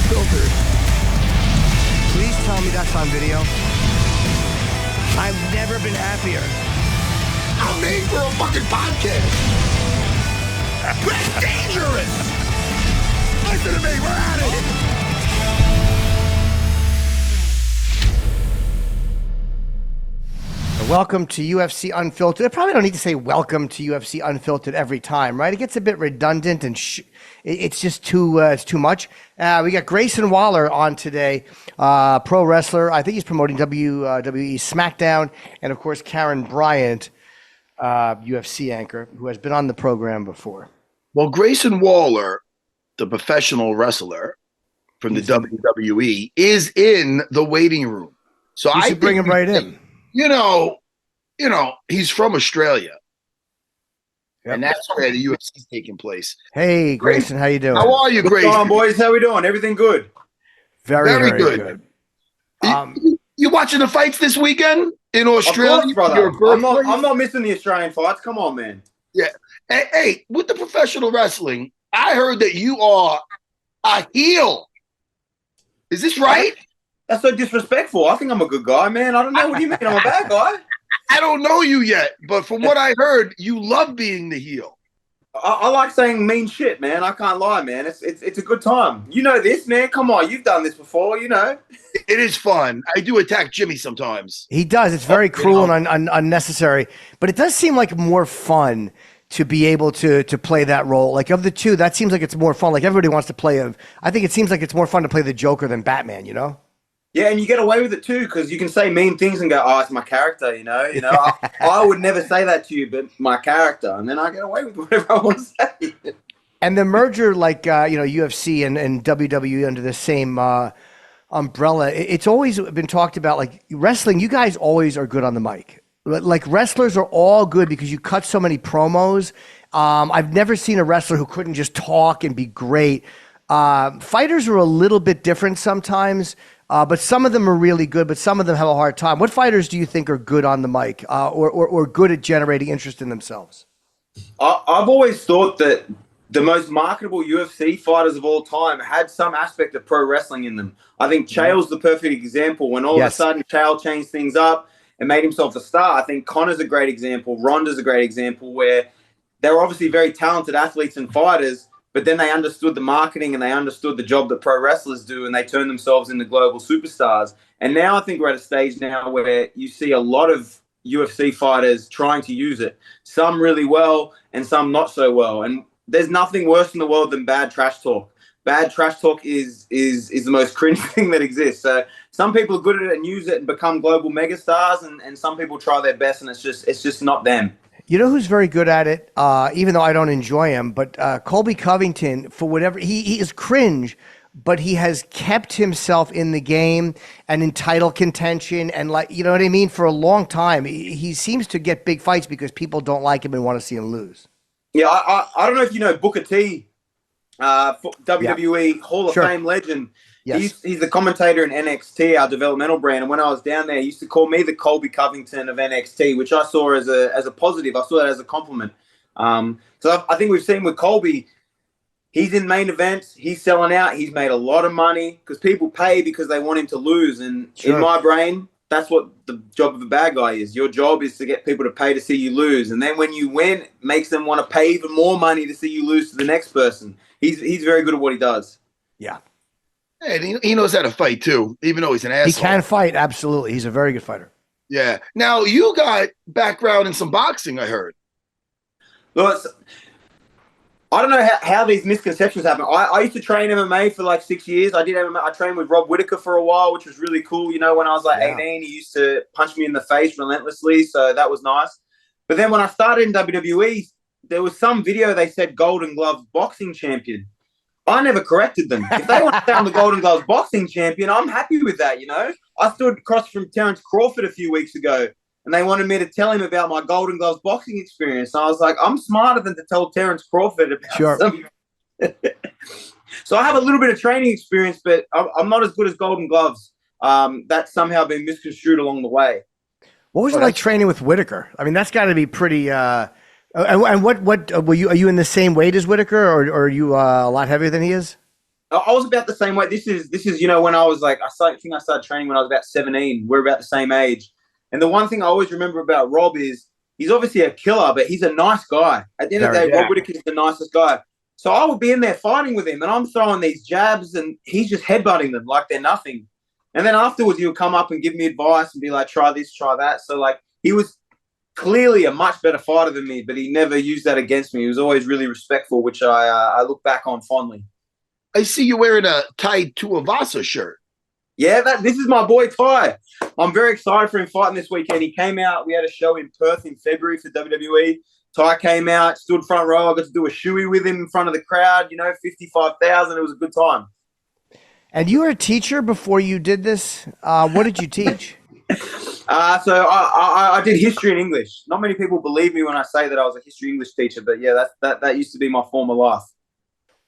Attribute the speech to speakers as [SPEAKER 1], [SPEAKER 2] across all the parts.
[SPEAKER 1] Unfiltered. Please tell me that's on video. I've never been happier.
[SPEAKER 2] I'm made for a fucking podcast. That's dangerous. Listen to me, we're at it.
[SPEAKER 1] Welcome to UFC Unfiltered. I probably don't need to say welcome to UFC Unfiltered every time, right? It gets a bit redundant and it's just it's too much. We got Grayson Waller on today, pro wrestler. I think he's promoting WWE SmackDown, and of course Karen Bryant, UFC anchor, who has been on the program before.
[SPEAKER 2] Well, Grayson Waller, the professional wrestler from the WWE, is in the waiting room. So I
[SPEAKER 1] should bring him right in.
[SPEAKER 2] You know, he's from Australia, and that's where the UFC is taking place.
[SPEAKER 1] Hey, Grayson, how you doing?
[SPEAKER 2] How are you, Grayson?
[SPEAKER 3] What's going on, boys? How we doing? Everything good?
[SPEAKER 1] Very good.
[SPEAKER 2] You watching the fights this weekend in Australia?
[SPEAKER 3] Of course, brother. I'm not missing the Australian fights. Come on, man.
[SPEAKER 2] Yeah. Hey, with the professional wrestling, I heard that you are a heel. Is this right?
[SPEAKER 3] That's so disrespectful. I think I'm a good guy, man. I don't know. What do you mean I'm a bad guy?
[SPEAKER 2] I don't know you yet, but from what I heard, you love being the heel.
[SPEAKER 3] I like saying mean shit, man. I can't lie, man. It's a good time. You know this, man. Come on. You've done this before, you know.
[SPEAKER 2] It is fun. I do attack Jimmy sometimes.
[SPEAKER 1] He does. It's very cruel and unnecessary, but it does seem like more fun to be able to play that role. Like, of the two, that seems like it's more fun. Like, everybody wants to play I think it seems like it's more fun to play the Joker than Batman, you know?
[SPEAKER 3] Yeah, and you get away with it too, because you can say mean things and go, "Oh, it's my character," you know. I would never say that to you, but my character, and then I get away with whatever I want to say.
[SPEAKER 1] And the merger, like UFC and WWE under the same umbrella, it's always been talked about. Like wrestling, you guys always are good on the mic. Like wrestlers are all good because you cut so many promos. I've never seen a wrestler who couldn't just talk and be great. Fighters are a little bit different sometimes. But some of them are really good, but some of them have a hard time. What fighters do you think are good on the mic or good at generating interest in themselves?
[SPEAKER 3] I've always thought that the most marketable UFC fighters of all time had some aspect of pro wrestling in them. I think Chael's the perfect example. When all of a sudden Chael changed things up and made himself a star, I think Connor's a great example. Ronda's a great example, where they were obviously very talented athletes and fighters, but then they understood the marketing and they understood the job that pro wrestlers do, and they turned themselves into global superstars. And now I think we're at a stage now where you see a lot of UFC fighters trying to use it. Some really well and some not so well. And there's nothing worse in the world than bad trash talk. Bad trash talk is the most cringe thing that exists. So some people are good at it and use it and become global megastars, and some people try their best and it's just not them.
[SPEAKER 1] You know who's very good at it, even though I don't enjoy him, but Colby Covington, for whatever, he is cringe, but he has kept himself in the game and in title contention and, like, you know what I mean, for a long time. He seems to get big fights because people don't like him and want to see him lose.
[SPEAKER 3] Yeah, I don't know if you know Booker T, WWE Hall of Fame legend. Yes. He's the commentator in NXT, our developmental brand. And when I was down there, he used to call me the Colby Covington of NXT, which I saw as a positive. I saw that as a compliment. So I think we've seen with Colby, he's in main events. He's selling out. He's made a lot of money because people pay because they want him to lose. And in my brain, that's what the job of a bad guy is. Your job is to get people to pay to see you lose. And then when you win, it makes them want to pay even more money to see you lose to the next person. He's very good at what he does.
[SPEAKER 1] Yeah.
[SPEAKER 2] And he knows how to fight too, even though he's an asshole.
[SPEAKER 1] He can fight, absolutely. He's a very good fighter.
[SPEAKER 2] Yeah. Now, you got background in some boxing, I heard.
[SPEAKER 3] Well, I don't know how these misconceptions happen. I used to train MMA for like 6 years. I did MMA. I trained with Rob Whittaker for a while, which was really cool. You know, when I was like 18, he used to punch me in the face relentlessly, so that was nice. But then when I started in WWE, there was some video they said Golden Gloves boxing champion. I never corrected them. If they want to say I'm the Golden Gloves boxing champion, I'm happy with that, you know. I stood across from Terence Crawford a few weeks ago, and they wanted me to tell him about my Golden Gloves boxing experience. And I was like, I'm smarter than to tell Terence Crawford about something. So I have a little bit of training experience, but I'm not as good as Golden Gloves. That's somehow been misconstrued along the way.
[SPEAKER 1] What was it like training with Whittaker? I mean, that's got to be pretty and what were you? Are you in the same weight as Whittaker, or are you a lot heavier than he is?
[SPEAKER 3] I was about the same way. This is when I was like, I think I started training when I was about 17. We're about the same age. And the one thing I always remember about Rob is he's obviously a killer, but he's a nice guy. At the end of the day, Rob Whittaker is the nicest guy. So I would be in there fighting with him, and I'm throwing these jabs, and he's just headbutting them like they're nothing. And then afterwards, he would come up and give me advice and be like, try this, try that. So, like, he was clearly a much better fighter than me, but he never used that against me. He was always really respectful, which I look back on fondly.
[SPEAKER 2] I see you wearing a Tai Tuivasa shirt.
[SPEAKER 3] Yeah, this is my boy Ty. I'm very excited for him fighting this weekend. He came out. We had a show in Perth in February for WWE. Ty came out, stood front row. I got to do a shoey with him in front of the crowd. 55,000. It was a good time.
[SPEAKER 1] And you were a teacher before you did this. What did you teach?
[SPEAKER 3] So I did history and English. Not many people believe me when I say that I was a history English teacher, but yeah, that used to be my former life.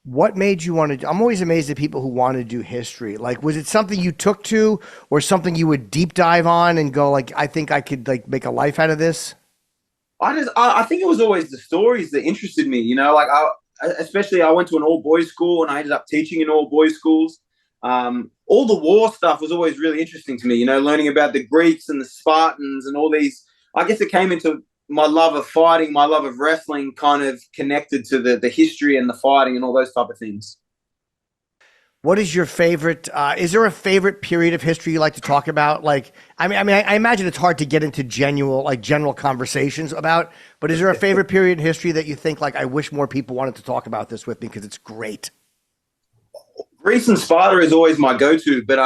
[SPEAKER 3] What
[SPEAKER 1] made you want to? I'm always amazed at people who want to do history. Like, was it something you took to, or something you would deep dive on and go like, I think I could like make a life out of this?
[SPEAKER 3] I think it was always the stories that interested me. Especially I went to an all boys school and I ended up teaching in all boys schools. All the war stuff was always really interesting to me, learning about the Greeks and the Spartans and all these. I guess it came into my love of fighting, my love of wrestling kind of connected to the history and the fighting and all those type of things.
[SPEAKER 1] What is your favorite? Is there a favorite period of history you like to talk about? Like, I imagine it's hard to get into general conversations about, but is there a favorite period in history that you think like, I wish more people wanted to talk about this with me because it's great?
[SPEAKER 3] Greece and Sparta is always my go-to, but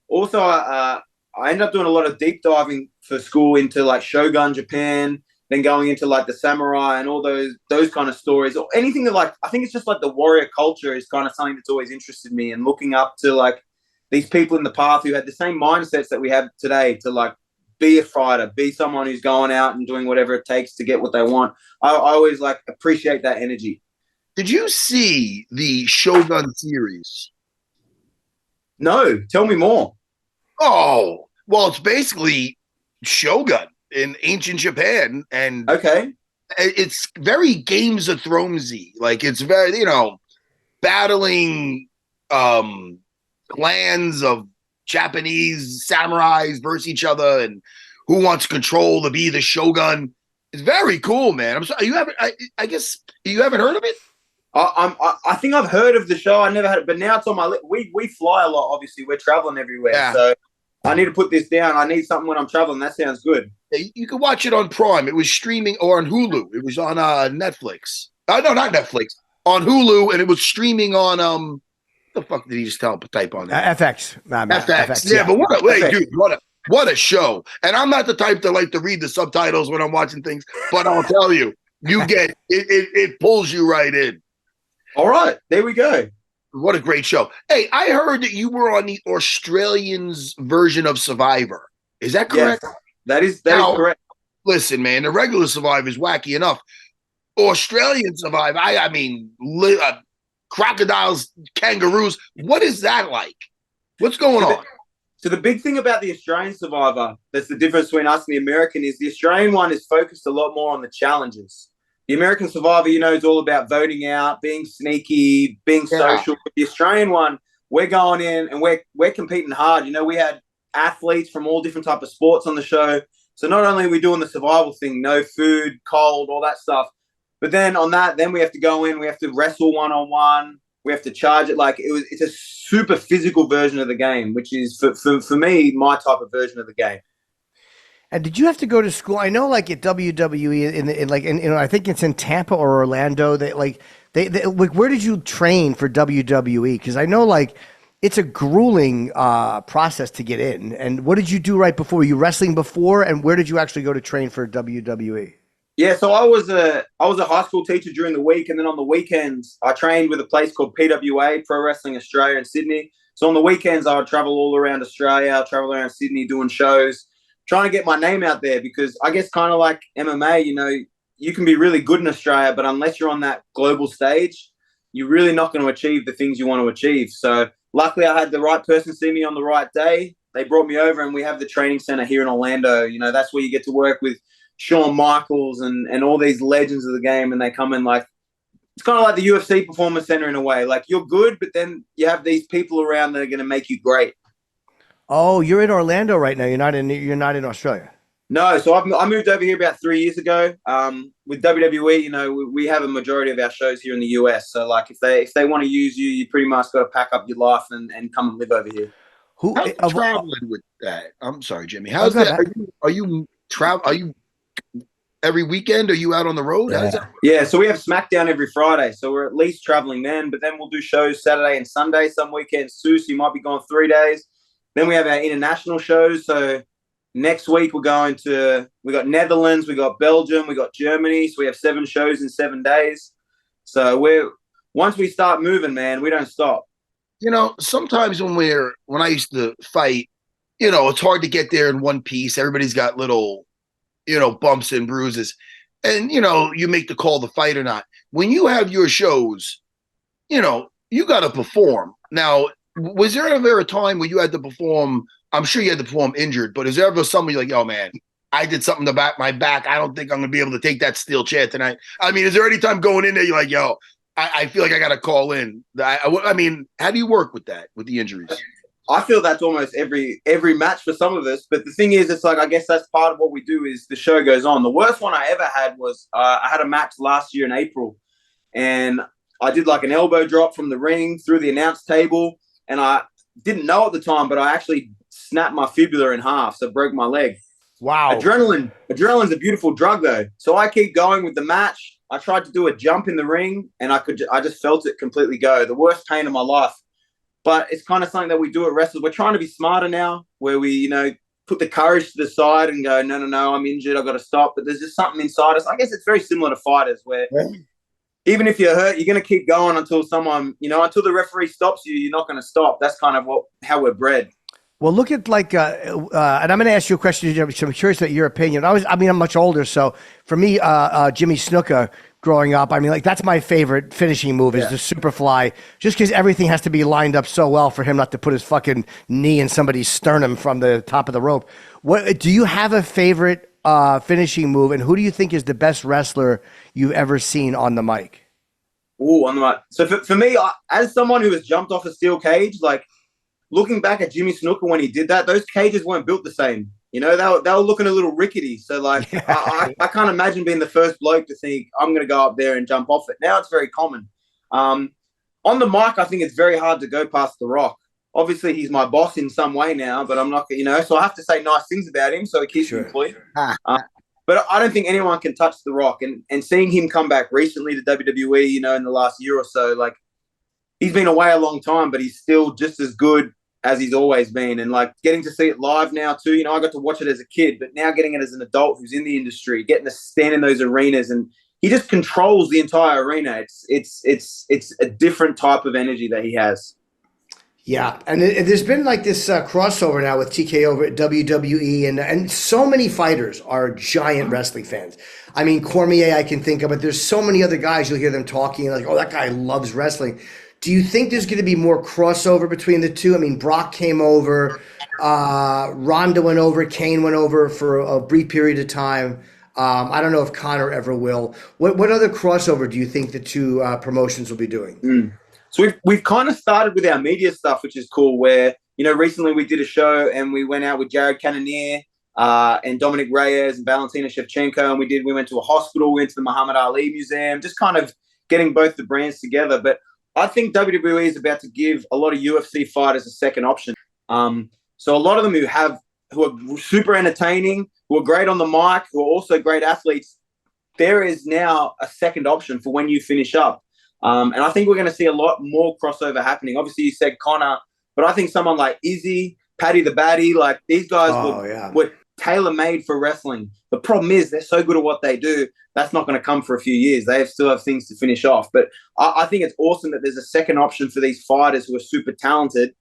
[SPEAKER 3] also I end up doing a lot of deep diving for school into like Shogun Japan, then going into like the samurai and all those kind of stories, or anything that like I think it's just like the warrior culture is kind of something that's always interested me, and looking up to like these people in the past who had the same mindsets that we have today to like be a fighter, be someone who's going out and doing whatever it takes to get what they want. I always like appreciate that energy.
[SPEAKER 2] Did you see the Shogun series?
[SPEAKER 3] No, tell me more.
[SPEAKER 2] Oh, well, it's basically Shogun in ancient Japan, and
[SPEAKER 3] okay,
[SPEAKER 2] it's very Games of Thronesy. Like it's very, battling clans of Japanese samurais versus each other, and who wants control to be the shogun. It's very cool, man. I'm sorry, you haven't. I guess you haven't heard of it.
[SPEAKER 3] I think I've heard of the show. I never had it, but now it's on my list. We fly a lot. Obviously, we're traveling everywhere, so I need to put this down. I need something when I'm traveling. That sounds good.
[SPEAKER 2] You can watch it on Prime. It was streaming, or on Hulu. It was on Netflix. No, not Netflix. On Hulu, and it was streaming on what the fuck did he just type on that?
[SPEAKER 1] FX.
[SPEAKER 2] FX. Yeah, but what a show. And I'm not the type to like to read the subtitles when I'm watching things, but I'll tell you, you get it pulls you right in.
[SPEAKER 3] All right, there we go.
[SPEAKER 2] What a great show. Hey, I heard that you were on the Australians version of Survivor. Is that correct?
[SPEAKER 3] Yes, that is correct.
[SPEAKER 2] Listen, man, the regular Survivor is wacky enough. Australian Survivor, I mean, crocodiles, kangaroos. What is that like? What's going on?
[SPEAKER 3] So the big thing about the Australian Survivor, that's the difference between us and the American, is the Australian one is focused a lot more on the challenges. The American Survivor, is all about voting out, being sneaky, being social. But the Australian one, we're going in and we're competing hard. We had athletes from all different types of sports on the show. So not only are we doing the survival thing, no food, cold, all that stuff, but then on that, then we have to go in, we have to wrestle one-on-one, we have to charge it. Like it's a super physical version of the game, which is for me, my type of version of the game.
[SPEAKER 1] And did you have to go to school? I know, like at WWE, I think it's in Tampa or Orlando. They where did you train for WWE? Because I know, like, it's a grueling process to get in. And what did you do right before? Were you wrestling before? And where did you actually go to train for WWE?
[SPEAKER 3] Yeah, so I was a high school teacher during the week, and then on the weekends I trained with a place called PWA, Pro Wrestling Australia in Sydney. So on the weekends I would travel all around Australia, travel around Sydney doing shows, trying to get my name out there, because I guess kind of like MMA, you can be really good in Australia, but unless you're on that global stage, you're really not going to achieve the things you want to achieve. So luckily I had the right person see me on the right day. They brought me over, and we have the training center here in Orlando. That's where you get to work with Shawn Michaels and all these legends of the game, and they come in like it's kind of like the UFC Performance Center in a way. Like you're good, but then you have these people around that are going to make you great.
[SPEAKER 1] Oh, you're in Orlando right now. You're not in Australia.
[SPEAKER 3] No, so I moved over here about 3 years ago. With WWE, you know, we have a majority of our shows here in the US. So like if they want to use you, you pretty much got to pack up your life and come and live over here.
[SPEAKER 2] How's traveling with that? I'm sorry, Jimmy. How's that? Are you every weekend? Are you out on the road?
[SPEAKER 3] Yeah.
[SPEAKER 2] How's that?
[SPEAKER 3] Yeah, so we have SmackDown every Friday. So we're at least traveling then, but then we'll do shows Saturday and Sunday, some weekends too. So you might be gone 3 days. Then we have our international shows. So next week we got Netherlands, we got Belgium, we got Germany. So we have 7 shows in 7 days. So once we start moving, man, we don't stop.
[SPEAKER 2] You know, sometimes when I used to fight, you know, it's hard to get there in one piece. Everybody's got little, you know, bumps and bruises. And, you know, you make the call to fight or not. When you have your shows, you know, you got to perform. Now, was there ever a time when you had to perform? I'm sure you had to perform injured, but is there ever somebody like, oh, man, I did something to my back. I don't think I'm going to be able to take that steel chair tonight. I mean, is there any time going in there you're like, yo, I feel like I got to call in? I mean, how do you work with that, with the injuries?
[SPEAKER 3] I feel that's almost every match for some of us. But the thing is, it's like, I guess that's part of what we do is the show goes on. The worst one I ever had was I had a match last year in April, and I did like an elbow drop from the ring through the announce table, and I didn't know at the time, but I actually snapped my fibula in half, so broke my leg.
[SPEAKER 1] Wow.
[SPEAKER 3] Adrenaline's a beautiful drug though. So I keep going with the match. I tried to do a jump in the ring, and I just felt it completely go. The worst pain of my life. But it's kind of something that we do at wrestlers. We're trying to be smarter now, where we, you know, put the courage to the side and go, no, I'm injured, I've got to stop. But there's just something inside us. I guess it's very similar to fighters, where even if you're hurt, you're going to keep going until someone, you know, until the referee stops you, you're not going to stop. That's kind of how we're bred.
[SPEAKER 1] Well, look at like, and I'm going to ask you a question. I'm curious about your opinion. I'm much older, so for me, Jimmy Snuka growing up, I mean, like that's my favorite finishing move is the Superfly, just because everything has to be lined up so well for him not to put his fucking knee in somebody's sternum from the top of the rope. What do you have a favorite finishing move, and who do you think is the best wrestler you've ever seen on the mic?
[SPEAKER 3] Oh, on the mic. So for me, as someone who has jumped off a steel cage, like, looking back at Jimmy Snuka when he did that, those cages weren't built the same. You know, they were looking a little rickety. So, like, I can't imagine being the first bloke to think, I'm going to go up there and jump off it. Now it's very common. On the mic, I think it's very hard to go past The Rock. Obviously, he's my boss in some way now, but I'm not, you know, so I have to say nice things about him so he keeps me employed. But I don't think anyone can touch The Rock. And seeing him come back recently to WWE, you know, in the last year or so, like, he's been away a long time, but he's still just as good as he's always been. And like getting to see it live now too, you know, I got to watch it as a kid, but now getting it as an adult who's in the industry, getting to stand in those arenas, and he just controls the entire arena. It's a different type of energy that he has.
[SPEAKER 1] Yeah, and there's been like this crossover now with TK over at WWE, and so many fighters are giant wrestling fans. I mean, Cormier I can think of, but there's so many other guys you'll hear them talking like, oh, that guy loves wrestling. Do you think there's going to be more crossover between the two? I mean, Brock came over, Ronda went over, Kane went over for a brief period of time. I don't know if Conor ever will. What other crossover do you think the two promotions will be doing?
[SPEAKER 3] So we've kind of started with our media stuff, which is cool, where, you know, recently we did a show and we went out with Jared Cannonier and Dominic Reyes and Valentina Shevchenko, and we went to a hospital, we went to the Muhammad Ali Museum, just kind of getting both the brands together. But I think WWE is about to give a lot of UFC fighters a second option. So a lot of them who are super entertaining, who are great on the mic, who are also great athletes, there is now a second option for when you finish up. And I think we're going to see a lot more crossover happening. Obviously, you said Conor, but I think someone like Izzy, Paddy the Baddy, like these guys were tailor-made for wrestling. The problem is they're so good at what they do, that's not going to come for a few years. They still have things to finish off. But I think it's awesome that there's a second option for these fighters who are super talented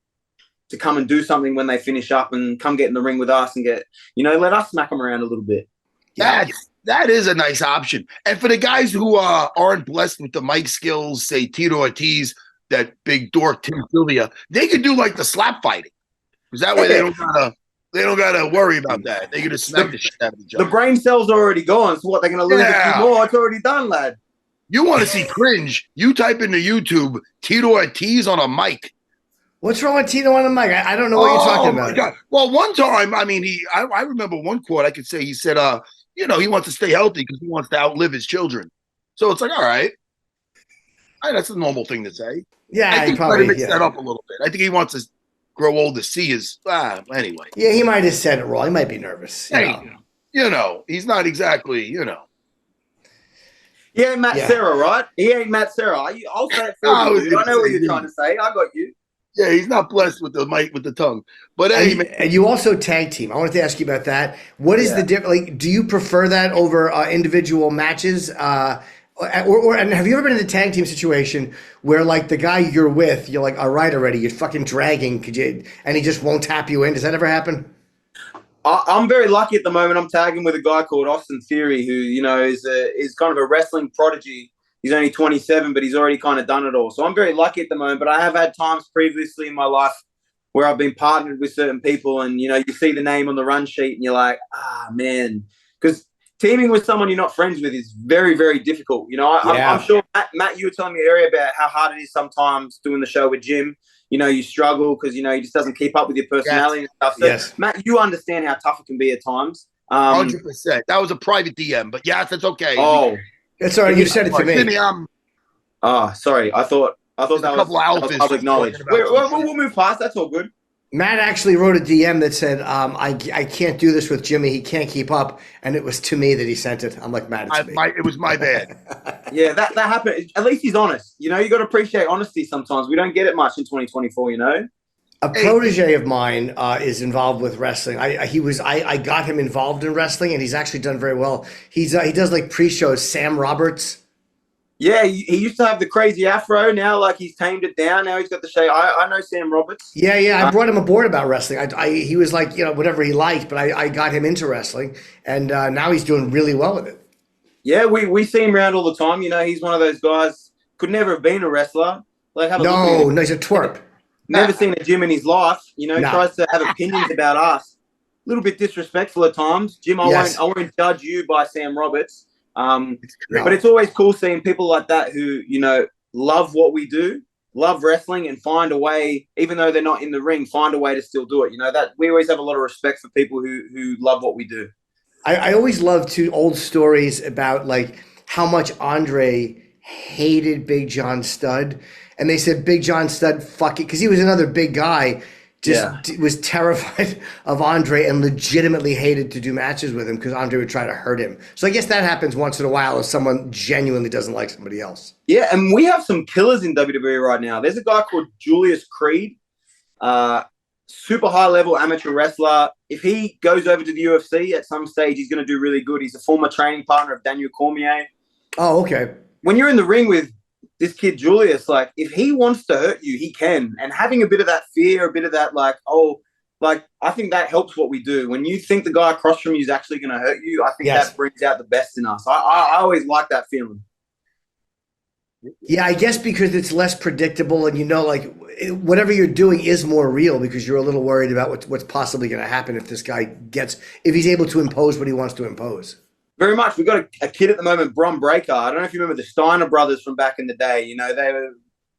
[SPEAKER 3] to come and do something when they finish up and come get in the ring with us and get, you know, let us smack them around a little bit.
[SPEAKER 2] That is a nice option. And for the guys who aren't blessed with the mic skills, say Tito Ortiz, that big dork Tim Sylvia, they could do like the slap fighting. Because that way they don't gotta worry about that. They're gonna smack the shit out of each other.
[SPEAKER 3] The brain cells are already gone. So what, they're gonna lose a few more? It's already done, lad.
[SPEAKER 2] You want to see cringe? You type into YouTube Tito Ortiz on a mic.
[SPEAKER 1] What's wrong with Tito on the mic? I don't know what you're talking about.
[SPEAKER 2] My God. Well, one time, I mean, I remember one quote I could say. He said, he wants to stay healthy because he wants to outlive his children. So it's like, all right, that's a normal thing to say.
[SPEAKER 1] Yeah,
[SPEAKER 2] I think he
[SPEAKER 1] probably
[SPEAKER 2] mixed that up a little bit. I think he wants to grow old to see his. Anyway.
[SPEAKER 1] Yeah, he might have said it wrong. He might be nervous.
[SPEAKER 2] He's not exactly.
[SPEAKER 3] He ain't Matt Serra, right? He ain't Matt Serra. I'll say it for you. I know what you're trying to say. I got you.
[SPEAKER 2] Yeah, he's not blessed with the mic, with the tongue. But
[SPEAKER 1] and you also tag team. I wanted to ask you about that. What is the difference? Like, do you prefer that over individual matches? And have you ever been in a tag team situation where, like, the guy you're with, you're like, all right, already, you're fucking dragging, and he just won't tap you in? Does that ever happen?
[SPEAKER 3] I'm very lucky at the moment. I'm tagging with a guy called Austin Theory, who is kind of a wrestling prodigy. He's only 27, but he's already kind of done it all. So I'm very lucky at the moment. But I have had times previously in my life where I've been partnered with certain people and, you see the name on the run sheet and you're like, man. Because teaming with someone you're not friends with is very, very difficult. I'm sure, Matt, you were telling me earlier about how hard it is sometimes doing the show with Jim. You struggle because, he just doesn't keep up with your personality and stuff. So, Matt, you understand how tough it can be at times.
[SPEAKER 2] 100%. That was a private DM, but yes, that's okay.
[SPEAKER 3] Oh,
[SPEAKER 1] that's all right. You said it to me.
[SPEAKER 3] Sorry. I thought that was public knowledge. We'll move past. That's all good.
[SPEAKER 1] Matt actually wrote a DM that said, I can't do this with Jimmy. He can't keep up. And it was to me that he sent it. I'm like, Matt, it's me.
[SPEAKER 2] It was my bad.
[SPEAKER 3] Yeah, that happened. At least he's honest. You got to appreciate honesty sometimes. We don't get it much in 2024,
[SPEAKER 1] A protege of mine is involved with wrestling. I got him involved in wrestling, and he's actually done very well. He does like pre-shows. Sam Roberts.
[SPEAKER 3] Yeah, he used to have the crazy afro. Now, like, he's tamed it down. Now he's got the shade. I know Sam Roberts.
[SPEAKER 1] Yeah. I brought him aboard about wrestling. He was like, whatever he liked, but I got him into wrestling, and now he's doing really well with it.
[SPEAKER 3] Yeah, we see him around all the time. He's one of those guys, could never have been a wrestler. Like,
[SPEAKER 1] no, he's a twerp.
[SPEAKER 3] Never seen a gym in his life. Tries to have opinions about us. A little bit disrespectful at times. Jim, I won't judge you by Sam Roberts. But it's always cool seeing people like that who, love what we do, love wrestling, and find a way, even though they're not in the ring, find a way to still do it. That we always have a lot of respect for people who love what we do.
[SPEAKER 1] I always love old stories about, like, how much Andre hated Big John Studd. And they said Big John Studd, fuck it, because he was another big guy, was terrified of Andre and legitimately hated to do matches with him because Andre would try to hurt him. So I guess that happens once in a while if someone genuinely doesn't like somebody else.
[SPEAKER 3] Yeah, and we have some killers in WWE right now. There's a guy called Julius Creed, super high-level amateur wrestler. If he goes over to the UFC at some stage, he's going to do really good. He's a former training partner of Daniel Cormier.
[SPEAKER 1] Oh, okay.
[SPEAKER 3] When you're in the ring with this kid Julius, like, if he wants to hurt you, he can. And having a bit of that fear, a bit of that, I think that helps what we do. When you think the guy across from you is actually going to hurt you, I think that brings out the best in us. I always like that feeling.
[SPEAKER 1] Yeah, I guess because it's less predictable and whatever you're doing is more real because you're a little worried about what's possibly going to happen if this guy if he's able to impose what he wants to impose.
[SPEAKER 3] Very much. We've got a kid at the moment, Bron Breakker. I don't know if you remember the Steiner brothers from back in the day. They were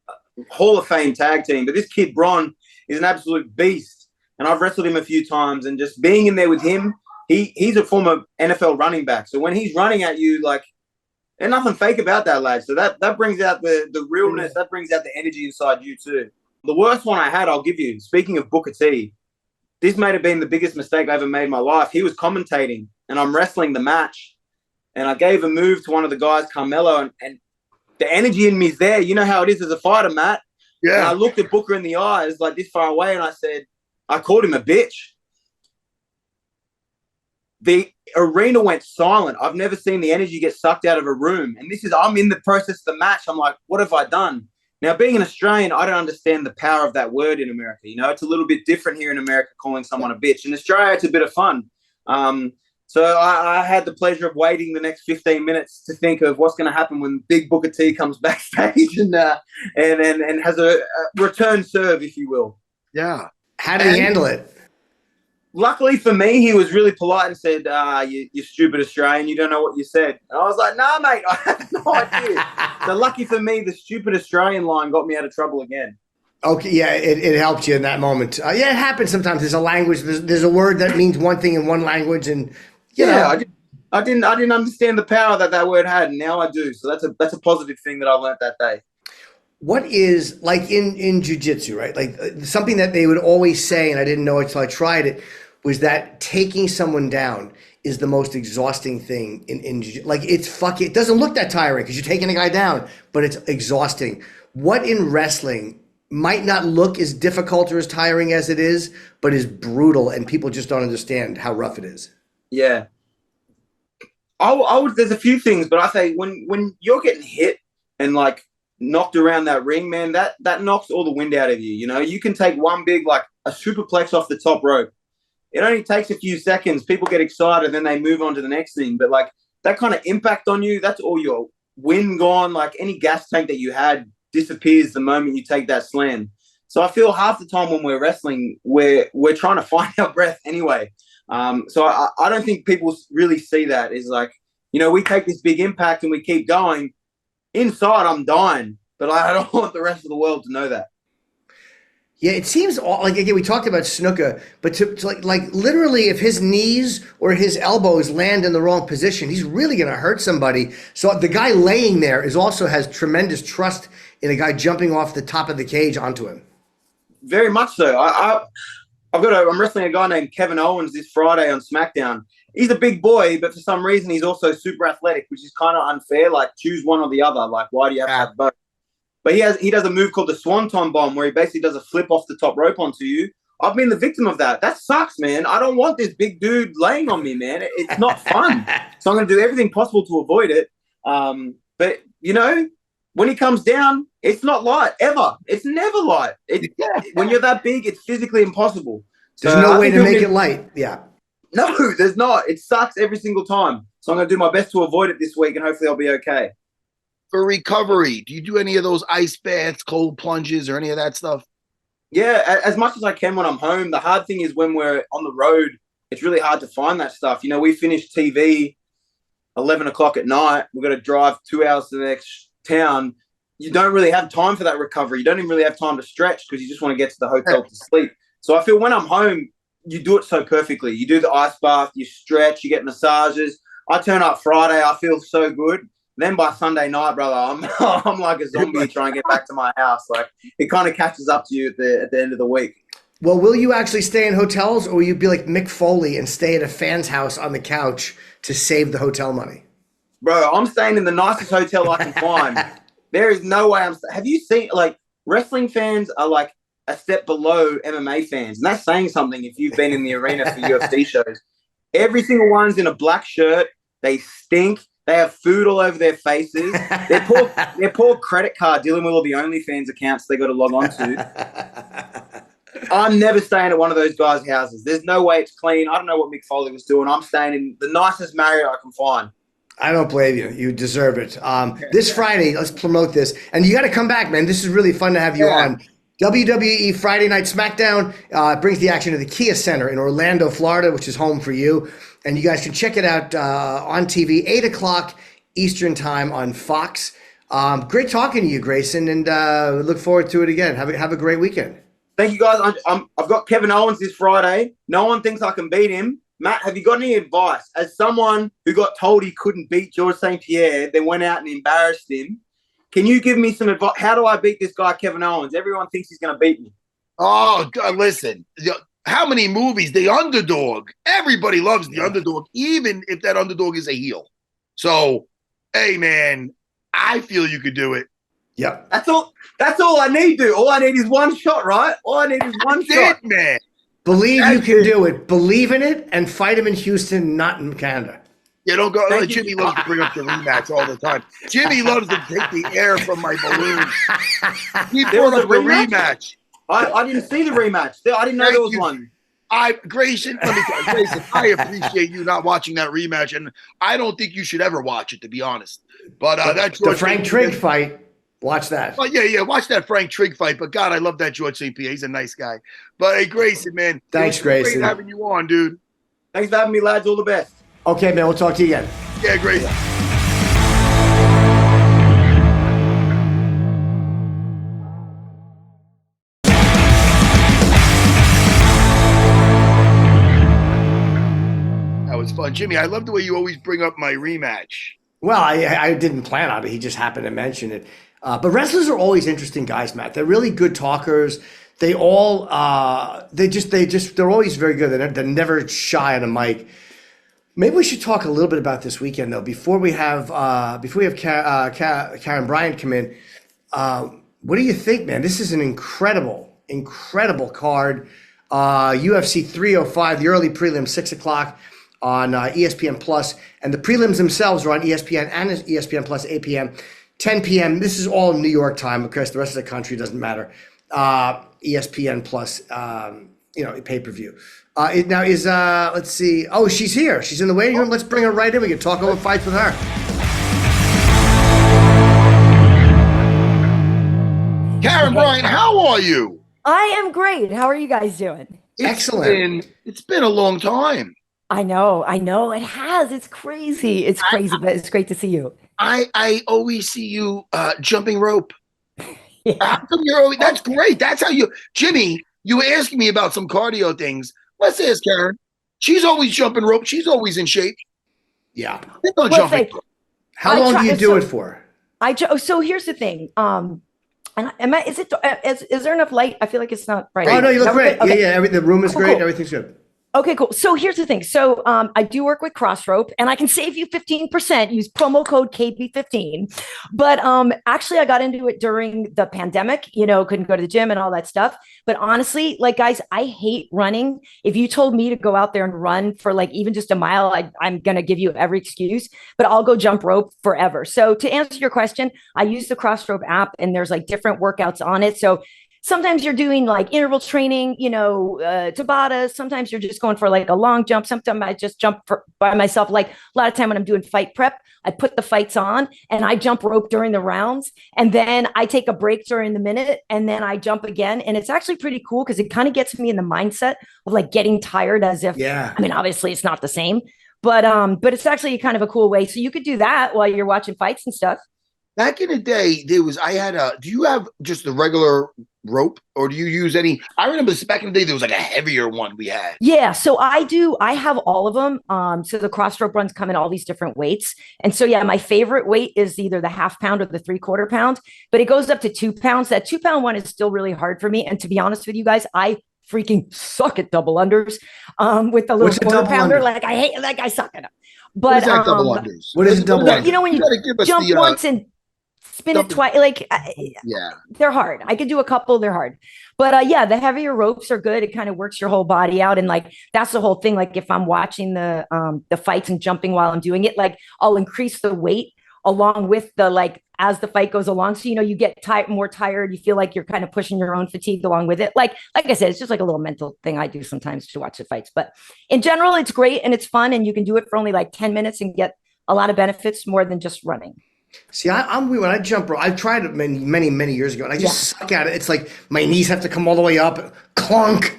[SPEAKER 3] a Hall of Fame tag team. But this kid, Bron, is an absolute beast. And I've wrestled him a few times. And just being in there with him, he's a former NFL running back. So when he's running at you, there's nothing fake about that, lad. So that brings out the realness. That brings out the energy inside you too. The worst one I had, I'll give you, speaking of Booker T, this may have been the biggest mistake I ever made in my life. He was commentating. And I'm wrestling the match. And I gave a move to one of the guys, Carmelo, and the energy in me is there. You know how it is as a fighter, Matt. Yeah. And I looked at Booker in the eyes, like this far away, and I called him a bitch. The arena went silent. I've never seen the energy get sucked out of a room. And I'm in the process of the match. I'm like, what have I done? Now, being an Australian, I don't understand the power of that word in America. It's a little bit different here in America calling someone a bitch. In Australia, it's a bit of fun. So I had the pleasure of waiting the next 15 minutes to think of what's going to happen when Big Booker T comes backstage and has a return serve, if you will.
[SPEAKER 2] Yeah.
[SPEAKER 1] How did he handle it?
[SPEAKER 3] Luckily for me, he was really polite and said, you stupid Australian, you don't know what you said. And I was like, nah, mate, I have no idea. So lucky for me, the stupid Australian line got me out of trouble again.
[SPEAKER 1] Okay, yeah, it helped you in that moment. Yeah, it happens sometimes. There's a language. There's a word that means one thing in one language, and
[SPEAKER 3] I didn't understand the power that word had, and now I do. So that's a positive thing that I learned that day.
[SPEAKER 1] What is like in jiu-jitsu, right? Like something that they would always say, and I didn't know it until I tried it, was that taking someone down is the most exhausting thing in jiu-jitsu. Like it doesn't look that tiring because you're taking a guy down, but it's exhausting. What in wrestling might not look as difficult or as tiring as it is, but is brutal, and people just don't understand how rough it is.
[SPEAKER 3] Yeah. I would. There's a few things, but I say when you're getting hit and like knocked around that ring, man, that knocks all the wind out of you. You know, you can take one big like a superplex off the top rope. It only takes a few seconds. People get excited, then they move on to the next thing. But like that kind of impact on you, that's all your wind gone. Like any gas tank that you had disappears the moment you take that slam. So I feel half the time when we're wrestling, we're trying to find our breath anyway. So I don't think people really see that. Is like, you know, we take this big impact and we keep going. Inside, I'm dying, but I don't want the rest of the world to know that.
[SPEAKER 1] Yeah, it seems like, again, we talked about Snuka, but to like literally if his knees or his elbows land in the wrong position, he's really going to hurt somebody. So the guy laying there also has tremendous trust in a guy jumping off the top of the cage onto him.
[SPEAKER 3] Very much so. I'm wrestling a guy named Kevin Owens this Friday on SmackDown. He's a big boy, but for some reason he's also super athletic, which is kind of unfair. Like, choose one or the other. Like, why do you have to have both? But he does a move called the Swanton Bomb, where he basically does a flip off the top rope onto you. I've been the victim of that. That sucks, man. I don't want this big dude laying on me, man. It's not fun. So I'm going to do everything possible to avoid it. But, you know, when he comes down, it's not light, ever. It's never light. When you're that big, it's physically impossible.
[SPEAKER 1] There's no way to make it light. Yeah.
[SPEAKER 3] No, there's not. It sucks every single time. So I'm going to do my best to avoid it this week, and hopefully I'll be okay.
[SPEAKER 2] For recovery, do you do any of those ice baths, cold plunges, or any of that stuff?
[SPEAKER 3] Yeah, as much as I can when I'm home. The hard thing is when we're on the road, it's really hard to find that stuff. You know, we finish TV 11 o'clock at night. We've got to drive 2 hours to the next town. You don't really have time for that recovery. You don't even really have time to stretch because you just want to get to the hotel to sleep. So I feel when I'm home, you do it so perfectly. You do the ice bath, you stretch, you get massages. I turn up Friday, I feel so good. Then by Sunday night, brother, I'm like a zombie trying to get back to my house. Like, it kind of catches up to you at the end of the week.
[SPEAKER 1] Well, will you actually stay in hotels, or will you be like Mick Foley and stay at a fan's house on the couch to save the hotel money?
[SPEAKER 3] Bro, I'm staying in the nicest hotel I can find. There is no way have you seen, like, wrestling fans are like a step below MMA fans. And that's saying something if you've been in the arena for UFC shows. Every single one's in a black shirt. They stink. They have food all over their faces. Their poor credit card dealing with all the OnlyFans accounts they got to log on to. I'm never staying at one of those guys' houses. There's no way it's clean. I don't know what Mick Foley was doing. I'm staying in the nicest Marriott I can find.
[SPEAKER 1] I don't blame you. You deserve it. This Friday, let's promote this. And you got to come back, man. This is really fun to have you on. WWE Friday Night SmackDown brings the action to the Kia Center in Orlando, Florida, which is home for you. And you guys can check it out on TV, 8 o'clock Eastern time on Fox. Great talking to you, Grayson, and look forward to it again. Have a great weekend.
[SPEAKER 3] Thank you, guys. I've got Kevin Owens this Friday. No one thinks I can beat him. Matt, have you got any advice? As someone who got told he couldn't beat George St. Pierre, then went out and embarrassed him, can you give me some advice? How do I beat this guy, Kevin Owens? Everyone thinks he's going to beat me.
[SPEAKER 2] Oh, God, listen. How many movies? The underdog. Everybody loves the underdog, even if that underdog is a heel. So, hey, man, I feel you could do it.
[SPEAKER 1] Yep.
[SPEAKER 3] That's all I need, dude. All I need is one shot, right? All I need is one shot.
[SPEAKER 2] It, man.
[SPEAKER 1] Believe you can do it. Believe in it and fight him in Houston, not in Canada.
[SPEAKER 2] Yeah, don't go. Jimmy loves to bring up the rematch all the time. Jimmy loves to take the air from my balloon. He brought up the rematch.
[SPEAKER 3] I didn't see the rematch. I didn't know there was one.
[SPEAKER 2] Grayson, let me tell you, Grayson, I appreciate you not watching that rematch, and I don't think you should ever watch it, to be honest. But that's
[SPEAKER 1] the Frank Trigg fight. Watch that.
[SPEAKER 2] Well, yeah, watch that Frank Trigg fight. But God, I love that George St. Pierre. He's a nice guy. But hey, Grayson, man,
[SPEAKER 1] thanks, Grayson.
[SPEAKER 2] Great having you on, dude.
[SPEAKER 3] Thanks for having me, lads. All the best.
[SPEAKER 1] Okay, man. We'll talk to you again.
[SPEAKER 2] Yeah, Grayson. Well, Jimmy, I love the way you always bring up my rematch.
[SPEAKER 1] Well, I didn't plan on it. He just happened to mention it. But wrestlers are always interesting guys, Matt. They're really good talkers. They all they're always very good. They're never shy on a mic. Maybe we should talk a little bit about this weekend though. Before we have Karen Bryant come in. What do you think, man? This is an incredible card. UFC 305, the early prelim, 6 o'clock on ESPN Plus, and the prelims themselves are on ESPN and ESPN Plus, 8 p.m., 10 p.m. This is all New York time. Of course, the rest of the country doesn't matter. ESPN Plus, pay-per-view. Now is let's see. Oh, she's here. She's in the waiting room. Let's bring her right in. We can talk over fights with her.
[SPEAKER 2] Karen Bryant, how are you?
[SPEAKER 4] I am great. How are you guys doing?
[SPEAKER 1] Excellent.
[SPEAKER 2] It's been a long time.
[SPEAKER 4] I know. It has. It's crazy. It's crazy, but it's great to see you.
[SPEAKER 2] I always see you jumping rope.
[SPEAKER 4] Yeah.
[SPEAKER 2] How come you're always, that's great. That's how you, Jimmy, you were asking me about some cardio things. Let's ask Karen. She's always jumping rope. She's always in shape.
[SPEAKER 1] Yeah.
[SPEAKER 2] Jumping rope.
[SPEAKER 1] How long do you do it for?
[SPEAKER 4] So here's the thing. Is there enough light? I feel like it's not bright.
[SPEAKER 1] Oh no, you look great.
[SPEAKER 4] Okay.
[SPEAKER 1] Yeah. The room is great.
[SPEAKER 4] Cool.
[SPEAKER 1] Everything's good.
[SPEAKER 4] Okay, cool. So here's the thing. So I do work with Crossrope, and I can save you 15%. Use promo code KB15. But actually, I got into it during the pandemic. Couldn't go to the gym and all that stuff. But honestly, like guys, I hate running. If you told me to go out there and run for like even just a mile, I'm gonna give you every excuse. But I'll go jump rope forever. So to answer your question, I use the Crossrope app, and there's like different workouts on it. So sometimes you're doing like interval training, Tabata. Sometimes you're just going for like a long jump. Sometimes I just jump by myself. Like a lot of time when I'm doing fight prep, I put the fights on and I jump rope during the rounds. And then I take a break during the minute and then I jump again. And it's actually pretty cool because it kind of gets me in the mindset of like getting tired as if, I mean, obviously it's not the same, but it's actually kind of a cool way. So you could do that while you're watching fights and stuff.
[SPEAKER 2] Back in the day, do you have just the regular rope or do you use any? I remember back in the day, there was like a heavier one we had.
[SPEAKER 4] Yeah. So I have all of them. So the cross rope runs come in all these different weights. And so, yeah, my favorite weight is either the 1/2 pound or the 3/4 pound, but it goes up to 2 pounds. That 2 pound one is still really hard for me. And to be honest with you guys, I freaking suck at double unders with the little 1/4 pounder. Like I suck at them. But
[SPEAKER 2] what is that double unders?
[SPEAKER 1] What is double under?
[SPEAKER 4] When you jump once and spin it twice, they're hard. I could do a couple, they're hard. But yeah, the heavier ropes are good. It kind of works your whole body out. And like, that's the whole thing. Like if I'm watching the fights and jumping while I'm doing it, like I'll increase the weight along with as the fight goes along. So, you get more tired. You feel like you're kind of pushing your own fatigue along with it. Like I said, it's just like a little mental thing I do sometimes to watch the fights. But in general, it's great and it's fun. And you can do it for only like 10 minutes and get a lot of benefits more than just running.
[SPEAKER 1] See, I'm weird when I jump rope. I tried it many years ago, and I just suck at it. It's like my knees have to come all the way up, clunk.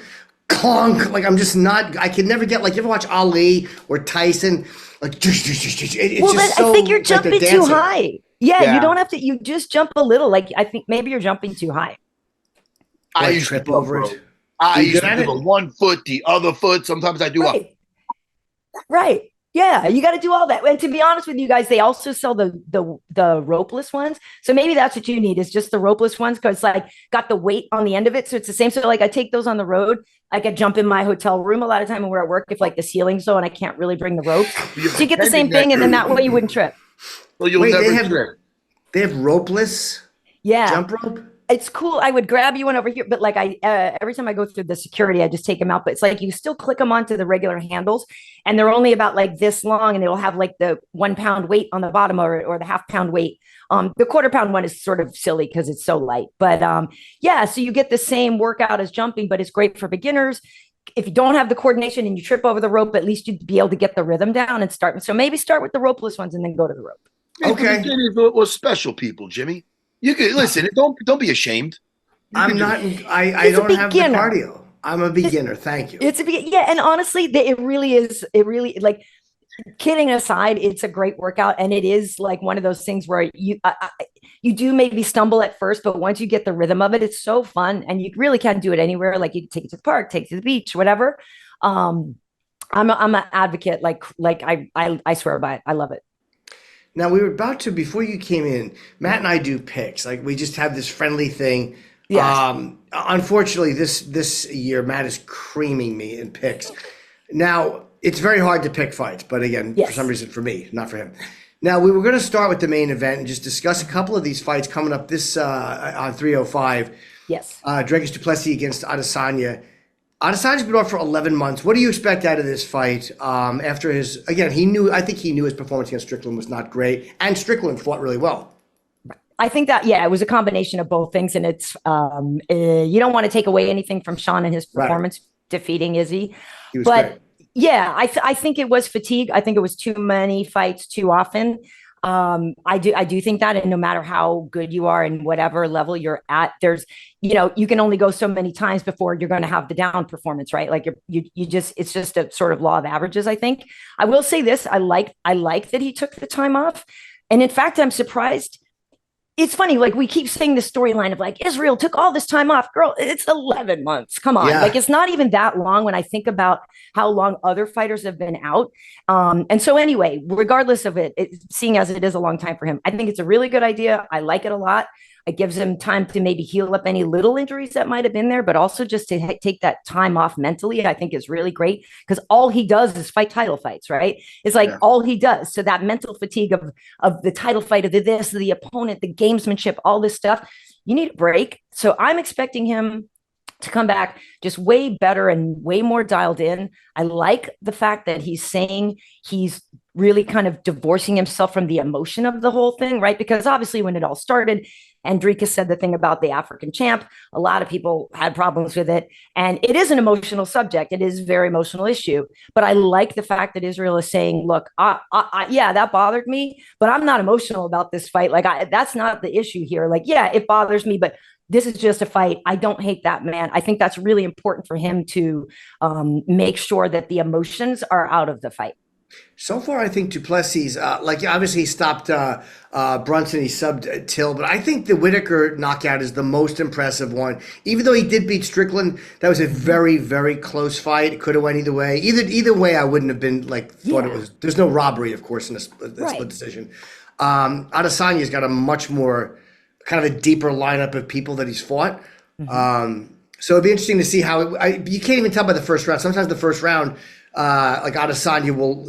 [SPEAKER 1] Like I'm just not. I can never get like. You ever watch Ali or Tyson? Like it's
[SPEAKER 4] I think you're jumping too high. Yeah, you don't have to. You just jump a little. Like I think maybe you're jumping too high.
[SPEAKER 2] I used to trip over it. I used to do the 1 foot, the other foot. Sometimes I do
[SPEAKER 4] Right. Yeah, you got to do all that. And to be honest with you guys, they also sell the ropeless ones. So maybe that's what you need is just the ropeless ones because like got the weight on the end of it. So it's the same. So like I take those on the road. I could jump in my hotel room a lot of time when we're at work if like the ceiling's low and I can't really bring the ropes. So you get the same thing and then that way you wouldn't trip.
[SPEAKER 2] Well, you'll never trip.
[SPEAKER 1] They have ropeless jump rope?
[SPEAKER 4] It's cool. I would grab you one over here, but like every time I go through the security, I just take them out. But it's like you still click them onto the regular handles, and they're only about like this long, and it'll have like the 1 pound weight on the bottom or the 1/2 pound weight. The 1/4 pound one is sort of silly because it's so light. But so you get the same workout as jumping, but it's great for beginners. If you don't have the coordination and you trip over the rope, at least you'd be able to get the rhythm down and start. So maybe start with the ropeless ones and then go to the rope.
[SPEAKER 2] Okay. We're special people, Jimmy. You can listen. Don't be ashamed.
[SPEAKER 1] I don't have the cardio. I'm a beginner. Thank you.
[SPEAKER 4] It's and honestly, it really is. It really like kidding aside, it's a great workout, and it is like one of those things where you do maybe stumble at first, but once you get the rhythm of it, it's so fun, and you really can do it anywhere. Like you can take it to the park, take it to the beach, whatever. I'm an advocate. I swear by it. I love it.
[SPEAKER 1] Now we were about to before you came in. Matt and I do picks. Like we just have this friendly thing.
[SPEAKER 4] Yes.
[SPEAKER 1] Unfortunately, this year Matt is creaming me in picks. Now it's very hard to pick fights, but again, for
[SPEAKER 4] Yes.
[SPEAKER 1] some reason for me, not for him. Now we were going to start with the main event and just discuss a couple of these fights coming up this on 305.
[SPEAKER 4] Yes.
[SPEAKER 1] Dricus du Plessis against Adesanya. Adesanya's been off for 11 months. What do you expect out of this fight? After I think he knew his performance against Strickland was not great, and Strickland fought really well.
[SPEAKER 4] I think that, yeah, it was a combination of both things. And it's, you don't want to take away anything from Sean and his performance defeating Izzy.
[SPEAKER 1] He was
[SPEAKER 4] But
[SPEAKER 1] great.
[SPEAKER 4] yeah, I think it was fatigue. I think it was too many fights too often. I do think that, and no matter how good you are and whatever level you're at, there's, you can only go so many times before you're going to have the down performance, right? Like it's just a sort of law of averages. I think I will say this. I like that he took the time off. And in fact, I'm surprised. It's funny, like we keep saying the storyline of like Israel took all this time off. Girl, it's 11 months. Come on.
[SPEAKER 1] Yeah.
[SPEAKER 4] Like it's not even that long when I think about how long other fighters have been out. And so anyway, regardless of it, seeing as it is a long time for him, I think it's a really good idea. I like it a lot. It gives him time to maybe heal up any little injuries that might have been there, but also just to take that time off mentally, I think is really great because all he does is fight title fights, right? It's like all he does. So that mental fatigue of the title fight, of the opponent, the gamesmanship, all this stuff, you need a break. So I'm expecting him to come back just way better and way more dialed in. I like the fact that he's saying he's really kind of divorcing himself from the emotion of the whole thing, right? Because obviously when it all started, and Dricus said the thing about the African champ, a lot of people had problems with it. And it is an emotional subject. It is a very emotional issue. But I like the fact that Israel is saying, look, yeah, that bothered me, but I'm not emotional about this fight. Like that's not the issue here. Like, yeah, it bothers me, but this is just a fight. I don't hate that man. I think that's really important for him to make sure that the emotions are out of the fight.
[SPEAKER 1] So far, I think du Plessis, obviously he stopped Brunson, he subbed Till, but I think the Whitaker knockout is the most impressive one. Even though he did beat Strickland, that was a very, very close fight. It could have went either way. Either way, I wouldn't have been thought it was. There's no robbery, of course, in a split decision. Adesanya's got a much more kind of a deeper lineup of people that he's fought. So it'd be interesting to see how you can't even tell by the first round. Sometimes the first round, like Adesanya will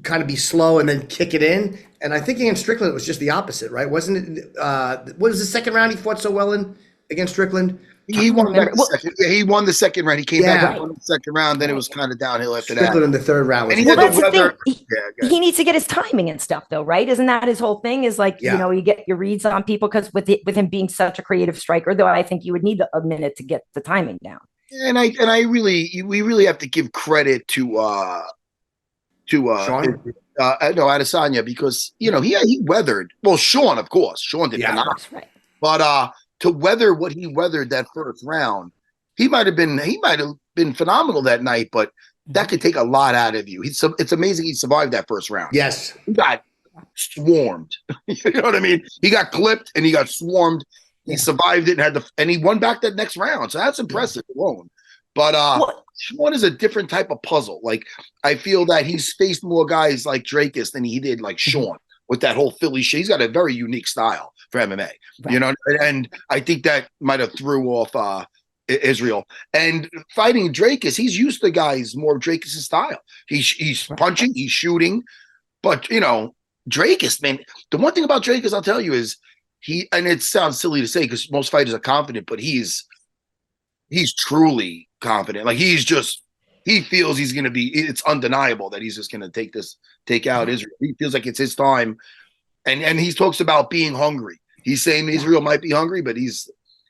[SPEAKER 1] kind of be slow and then kick it in. And I think against Strickland, it was just the opposite, right? Wasn't it? What was the second round he fought so well in against Strickland?
[SPEAKER 2] He won the second. Yeah, he won the second round. He came back and won the second round. Then it was kind of downhill after that.
[SPEAKER 1] Strickland in the third round.
[SPEAKER 2] And he
[SPEAKER 4] Well,
[SPEAKER 2] had
[SPEAKER 4] that's
[SPEAKER 2] the
[SPEAKER 4] the
[SPEAKER 2] weather.
[SPEAKER 4] thing. He needs to get his timing and stuff, though, right? Isn't that his whole thing? Is like, you get your reads on people because with him being such a creative striker, though, I think you would need a minute to get the timing down.
[SPEAKER 2] And we really have to give credit to
[SPEAKER 1] Sean?
[SPEAKER 2] Adesanya because he weathered. Well, Sean, of course, Sean did phenomenal.
[SPEAKER 4] Right.
[SPEAKER 2] But to weather what he weathered that first round, he might have been phenomenal that night. But that could take a lot out of you. It's amazing he survived that first round.
[SPEAKER 1] Yes,
[SPEAKER 2] He got swarmed. You know what I mean? He got clipped and he got swarmed. He survived it and he won back that next round. So that's impressive alone. But Sean is a different type of puzzle. Like I feel that he's faced more guys like Dricus than he did like Sean with that whole Philly shit. He's got a very unique style for MMA, and I think that might have threw off Israel. And fighting Dricus, he's used to guys more of Dricus' style. He's punching, he's shooting, but Dricus, man, the one thing about Dricus I'll tell you is and it sounds silly to say because most fighters are confident, but he's truly confident. Like he feels he's going to be, it's undeniable that he's just going to take out Israel. He feels like it's his time. And he talks about being hungry. He's saying Israel might be hungry, but he's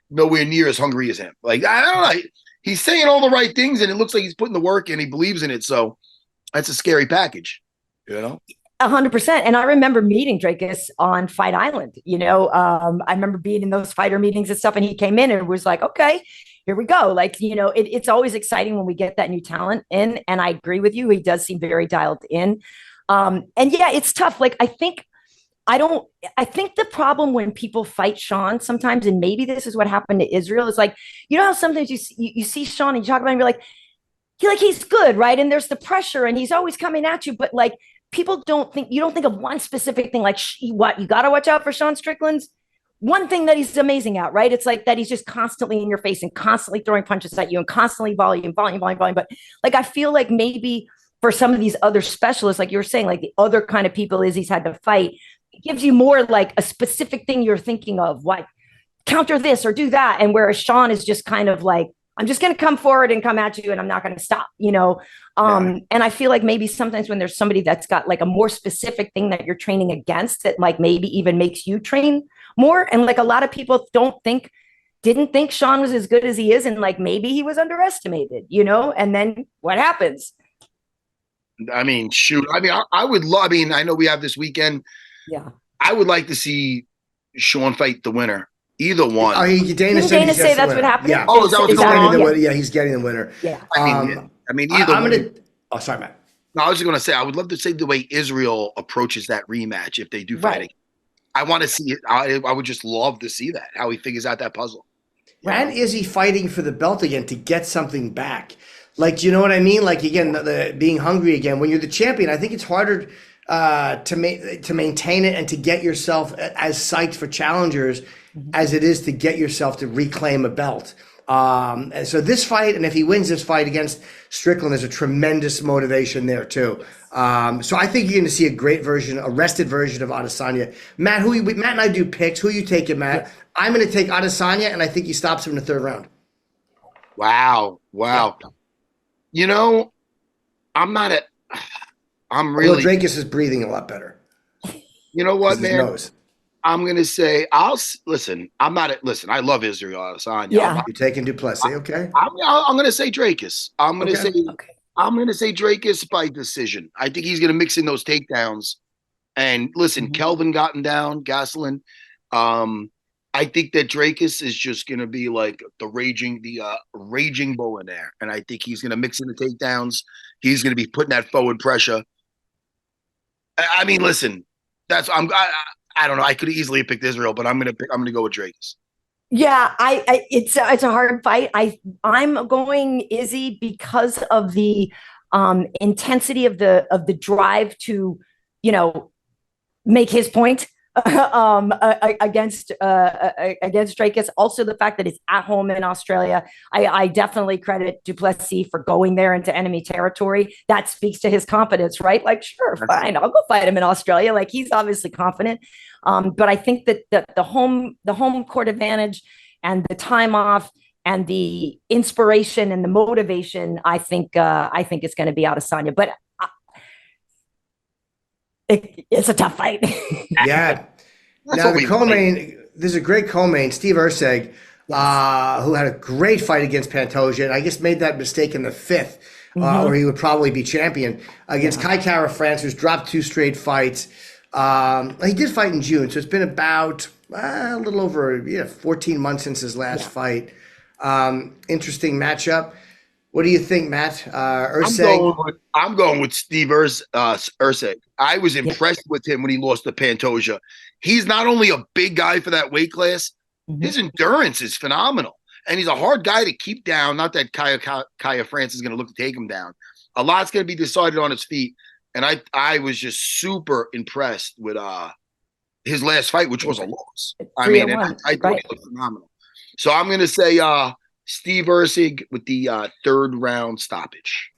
[SPEAKER 2] nowhere near as hungry as him. Like, I don't know. He's saying all the right things and it looks like he's putting the work and he believes in it. So that's a scary package,
[SPEAKER 4] 100%. And I remember meeting Dricus on Fight Island. I remember being in those fighter meetings and stuff, and he came in and was like, okay, here we go. Like, it's always exciting when we get that new talent in. And I agree with you. He does seem very dialed in. And yeah, it's tough. Like, I think the problem when people fight Sean sometimes, and maybe this is what happened to Israel, is like, how sometimes you see Sean and you talk about him, you're like, he's good, right? And there's the pressure, and he's always coming at you. But like, people don't think of one specific thing. Like, what you got to watch out for Sean Strickland's one thing that he's amazing at, right? It's like that he's just constantly in your face and constantly throwing punches at you and constantly volume. But like, I feel like maybe for some of these other specialists, like you were saying, like the other kind of people Izzy's had to fight, it gives you more like a specific thing you're thinking of, like counter this or do that. And whereas Sean is just kind of like, I'm just going to come forward and come at you and I'm not going to stop, And I feel like maybe sometimes when there's somebody that's got like a more specific thing that you're training against, that like maybe even makes you train more. And like a lot of people didn't think Sean was as good as he is. And like, maybe he was underestimated, and then what happens?
[SPEAKER 2] I mean, shoot. I mean, I would love, I know we have this weekend.
[SPEAKER 4] Yeah.
[SPEAKER 2] I would like to see Sean fight the winner. Either one.
[SPEAKER 1] Oh, Dana
[SPEAKER 4] say that's what happened?
[SPEAKER 2] Yeah. Oh,
[SPEAKER 1] he's getting the winner.
[SPEAKER 4] Yeah.
[SPEAKER 2] I mean, either
[SPEAKER 1] Oh, sorry, Matt.
[SPEAKER 2] No, I was just going to say, I would love to see the way Israel approaches that rematch if they do fight again. I want to see it. I would just love to see that, how he figures out that puzzle.
[SPEAKER 1] And is he fighting for the belt again to get something back? Like, do you know what I mean? Like, again, being hungry again. When you're the champion, I think it's harder to maintain it and to get yourself as psyched for challengers as it is to get yourself to reclaim a belt. And so this fight, and if he wins this fight against Strickland, there's a tremendous motivation there too. So I think you're going to see a rested version of Adesanya. Matt, Matt and I do picks. Who you taking, Matt? Yeah. I'm going to take Adesanya, and I think he stops him in the third round.
[SPEAKER 2] Wow. Yeah. I'm really.
[SPEAKER 1] Dracus is breathing a lot better.
[SPEAKER 2] You know what, man? I'm going to say, I love Israel Adesanya.
[SPEAKER 4] Yeah.
[SPEAKER 1] You're taking Duplessis, okay?
[SPEAKER 2] I'm going to say Dracus. I'm going to say Dracus by decision. I think he's going to mix in those takedowns. And listen, Kelvin gotten down, Gastelum. I think that Dracus is just going to be like the raging bull in there. And I think he's going to mix in the takedowns. He's going to be putting that forward pressure. I mean, listen, I don't know. I could easily have picked Israel, but I'm gonna go with Dracus.
[SPEAKER 4] Yeah, it's a hard fight. I'm going Izzy because of the intensity of the drive to, make his point against Dracus. Also, the fact that it's at home in Australia. I definitely credit Duplessis for going there into enemy territory. That speaks to his confidence, right? Like, sure, fine, I'll go fight him in Australia. Like, he's obviously confident. But I think that the home court advantage and the time off and the inspiration and the motivation, I think it's going to be Adesanya. But it's a tough fight.
[SPEAKER 1] Yeah. Now the co-main, there's a great co-main, Steve Erceg, who had a great fight against Pantoja, and I guess made that mistake in the fifth, where he would probably be champion against Kai Kara France, who's dropped 2 straight fights. He did fight in June, so it's been about a little over 14 months since his last fight. Interesting matchup. What do you think, Matt? Erceg?
[SPEAKER 2] I'm going with Steve Erceg. I was impressed with him when he lost to Pantoja. He's not only a big guy for that weight class, his endurance is phenomenal. And he's a hard guy to keep down. Not that Kaya France is going to look to take him down. A lot's going to be decided on his feet. And I was just super impressed with his last fight, which was a loss. I mean, I thought he looked phenomenal. So I'm going to say Steve Erceg with the third round stoppage.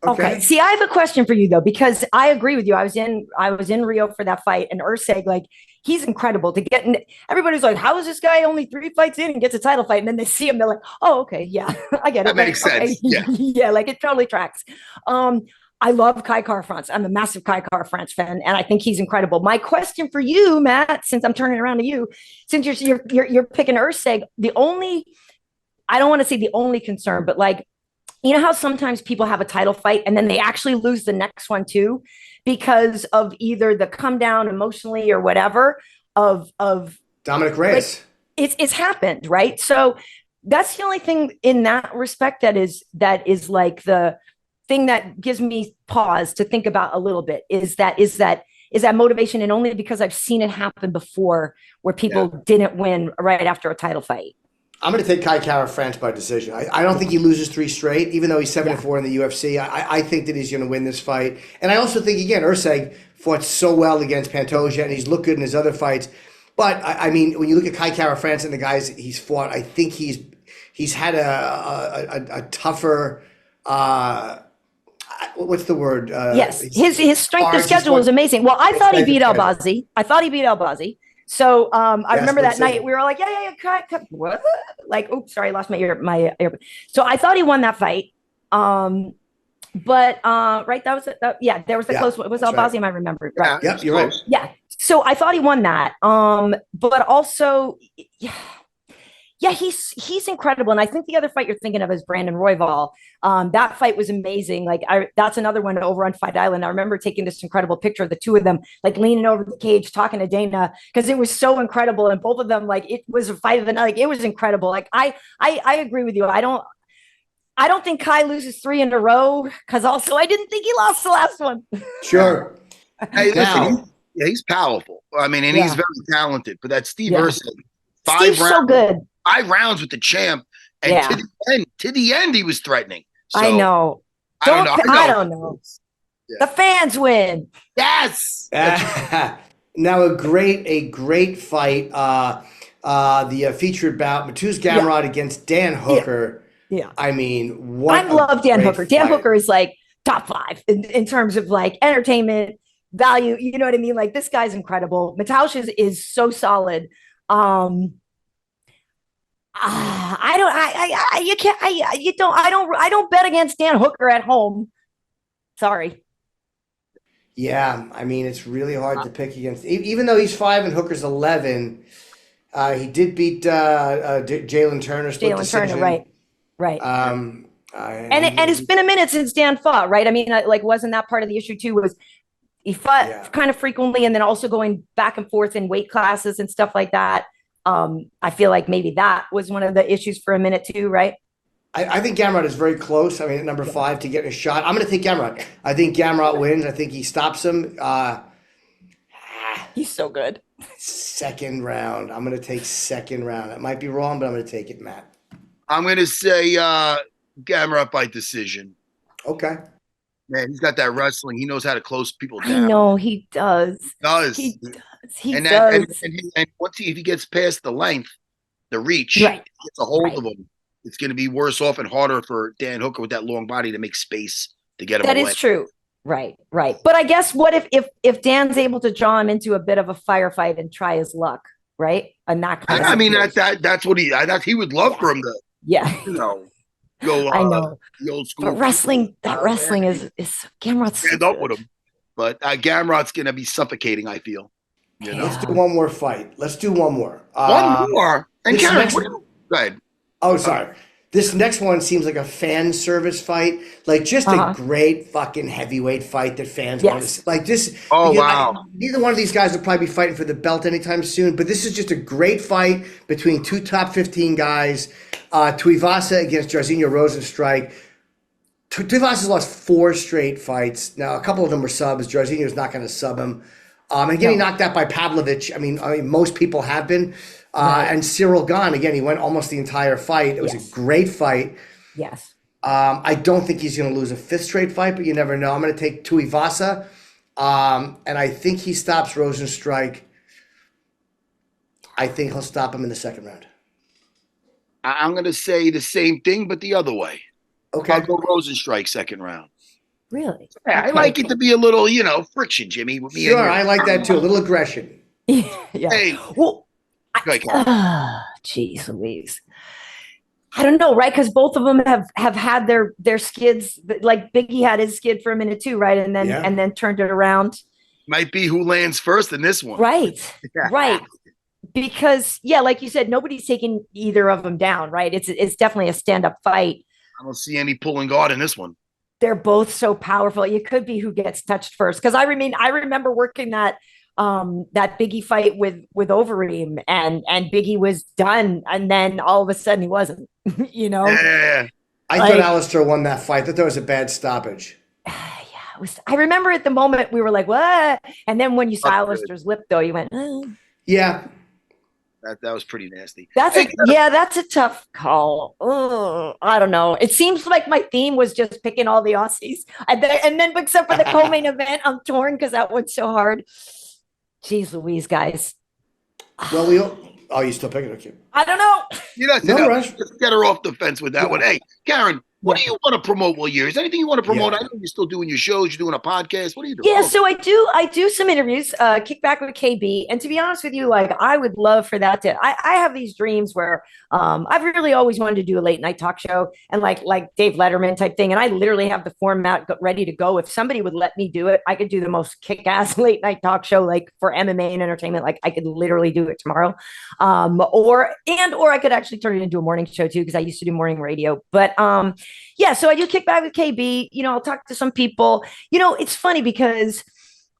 [SPEAKER 4] Okay. See, I have a question for you though, because I agree with you. I was in Rio for that fight, and Erceg, like, he's incredible to get in. Everybody's like, how is this guy only 3 fights in and gets a title fight? And then they see him, they're like, oh, okay, yeah, I get it.
[SPEAKER 2] That makes sense. Yeah.
[SPEAKER 4] Yeah, like it totally tracks. I love Kai Kara France. I'm a massive Kai Kara France fan, and I think he's incredible. My question for you, Matt, since I'm turning around to you, since you're picking Erceg, I don't want to say the only concern, but like, you know how sometimes people have a title fight and then they actually lose the next one too, because of either the come down emotionally or whatever of
[SPEAKER 1] Dominic Reyes.
[SPEAKER 4] Like, it's happened, right? So that's the only thing in that respect that is like the thing that gives me pause to think about a little bit is that motivation, and only because I've seen it happen before where people didn't win right after a title fight.
[SPEAKER 1] I'm going to take Kai Kara France by decision. I don't think he loses 3 straight, even though he's 7-4 in the UFC. I think that he's going to win this fight. And I also think, again, Usyk fought so well against Pantoja, and he's looked good in his other fights. But, I mean, when you look at Kai Kara France and the guys he's fought, I think he's had a tougher what's the word?
[SPEAKER 4] Yes, his strength of schedule is amazing. Well, I thought he beat Albazi. So I remember that night we were like, what? Like, oops, sorry, I lost my ear. So I thought he won that fight. But right, there was the close one. It was Albazi, right. I remember. Right.
[SPEAKER 1] Yep, you're right.
[SPEAKER 4] Yeah. So I thought he won that. But also, yeah, he's incredible. And I think the other fight you're thinking of is Brandon Royval. That fight was amazing. Like that's another one over on Fight Island. I remember taking this incredible picture of the two of them, like leaning over the cage, talking to Dana, because it was so incredible. And both of them, like, it was a fight of the night. Like, it was incredible. Like, I agree with you. I don't think Kai loses 3 in a row, because also I didn't think he lost the last one.
[SPEAKER 1] Sure.
[SPEAKER 2] Hey, listen, he's powerful. I mean, and he's very talented. But that Steve Usyk,
[SPEAKER 4] Steve's so good.
[SPEAKER 2] 5 rounds with the champ, and to the end, he was threatening. So,
[SPEAKER 4] I know. I don't know. Yeah. The fans win.
[SPEAKER 2] Yes.
[SPEAKER 1] Now a great fight. The featured bout, Mateusz Gamrot against Dan Hooker.
[SPEAKER 4] Yeah.
[SPEAKER 1] I mean,
[SPEAKER 4] I love Dan Hooker. Dan Hooker is like top 5 in terms of like entertainment value. You know what I mean? Like, this guy's incredible. Mateusz is so solid. I don't bet against Dan Hooker at home. Sorry.
[SPEAKER 1] Yeah, I mean, it's really hard to pick against. Even though he's 5 and Hooker's 11, he did beat Jalen Turner.
[SPEAKER 4] Right. And it's been a minute since Dan fought, right? I mean, like, wasn't that part of the issue too? Was he fought kind of frequently, and then also going back and forth in weight classes and stuff like that. I feel like maybe that was one of the issues for a minute too, right?
[SPEAKER 1] I think Gamrot is very close. I mean, at number 5 to get a shot. I'm going to take Gamrot. I think Gamrot wins. I think he stops him.
[SPEAKER 4] He's so good.
[SPEAKER 1] Second round. I'm going to take second round. That might be wrong, but I'm going to take it, Matt.
[SPEAKER 2] I'm going to say Gamrot by decision.
[SPEAKER 1] Okay.
[SPEAKER 2] Man, he's got that wrestling. He knows how to close people down.
[SPEAKER 4] I know he does.
[SPEAKER 2] He does. And once if he gets past the length, the reach, gets a hold of him, it's going to be worse off and harder for Dan Hooker with that long body to make space to get him away.
[SPEAKER 4] That is true. Right. But I guess what if Dan's able to draw him into a bit of a firefight and try his luck, right? And that kind of
[SPEAKER 2] I mean, that's what he would love for him to.
[SPEAKER 4] Yeah.
[SPEAKER 2] Go.
[SPEAKER 4] I know.
[SPEAKER 2] The old school.
[SPEAKER 4] But wrestling is Gamrot's
[SPEAKER 2] stand up with him, but Gamrot's going to be suffocating, I feel.
[SPEAKER 1] Let's do one more fight. Let's do one more.
[SPEAKER 2] One more. And Karen, go ahead.
[SPEAKER 1] Oh, sorry. This next one seems like a fan service fight, like just a great fucking heavyweight fight that fans want to see. Like this.
[SPEAKER 2] Oh, wow.
[SPEAKER 1] Neither one of these guys will probably be fighting for the belt anytime soon, but this is just a great fight between 2 top 15 guys. Tuivasa against Jairzinho Rozenstruik. Tuivasa's lost 4 straight fights. Now, a couple of them were subs. Jairzinho's not going to sub him. And getting knocked out by Pavlovich, I mean, most people have been. And Cyril Gane, again, he went almost the entire fight. It was a great fight.
[SPEAKER 4] Yes.
[SPEAKER 1] I don't think he's going to lose a 5th straight fight, but you never know. I'm going to take Tuivasa, and I think he stops Rozenstruik. I think he'll stop him in the 2nd round.
[SPEAKER 2] I'm going to say the same thing, but the other way.
[SPEAKER 1] Okay.
[SPEAKER 2] I'll go Rozenstruik 2nd round.
[SPEAKER 4] Really?
[SPEAKER 2] Yeah, I like it to be a little, friction, Jimmy. With me.
[SPEAKER 1] Sure, I like that too. A little aggression.
[SPEAKER 4] Yeah.
[SPEAKER 2] Hey.
[SPEAKER 4] Well, jeez Louise. I don't know, right? Because both of them have had their skids. Like Biggie had his skid for a minute too, right? And then turned it around.
[SPEAKER 2] Might be who lands first in this one.
[SPEAKER 4] Right. Right. Because like you said, nobody's taking either of them down, right? It's definitely a stand-up fight.
[SPEAKER 2] I don't see any pulling guard in this one.
[SPEAKER 4] They're both so powerful. It could be who gets touched first. Because I remember working that Biggie fight with Overeem, and Biggie was done, and then all of a sudden he wasn't.
[SPEAKER 2] Yeah.
[SPEAKER 1] I thought Alistair won that fight. I thought that was a bad stoppage.
[SPEAKER 4] It was. I remember at the moment we were like, "What?" And then when you saw Alistair's lip, though, you went,
[SPEAKER 1] Yeah.
[SPEAKER 2] That was pretty nasty.
[SPEAKER 4] That's a tough call. Ugh, I don't know. It seems like my theme was just picking all the Aussies, and then except for the co-main event, I'm torn because that one's so hard. Jeez Louise, guys.
[SPEAKER 1] Well, you still picking? Okay.
[SPEAKER 4] I don't know.
[SPEAKER 1] No rush.
[SPEAKER 2] Just get her off the fence with that one. Hey, Karen, what do you want to promote while you're? Is there anything you want to promote? I know you're still doing your shows. You're doing a podcast. What are you doing?
[SPEAKER 4] Yeah, so I do some interviews, Kick Back with KB. And to be honest with you, like I would love for that to I have these dreams where I've really always wanted to do a late night talk show and like Dave Letterman type thing. And I literally have the format ready to go. If somebody would let me do it, I could do the most kick-ass late night talk show like for MMA and entertainment. Like I could literally do it tomorrow. Or I could actually turn it into a morning show too, because I used to do morning radio. But yeah, so I do Kick Back with KB. I'll talk to some people. It's funny because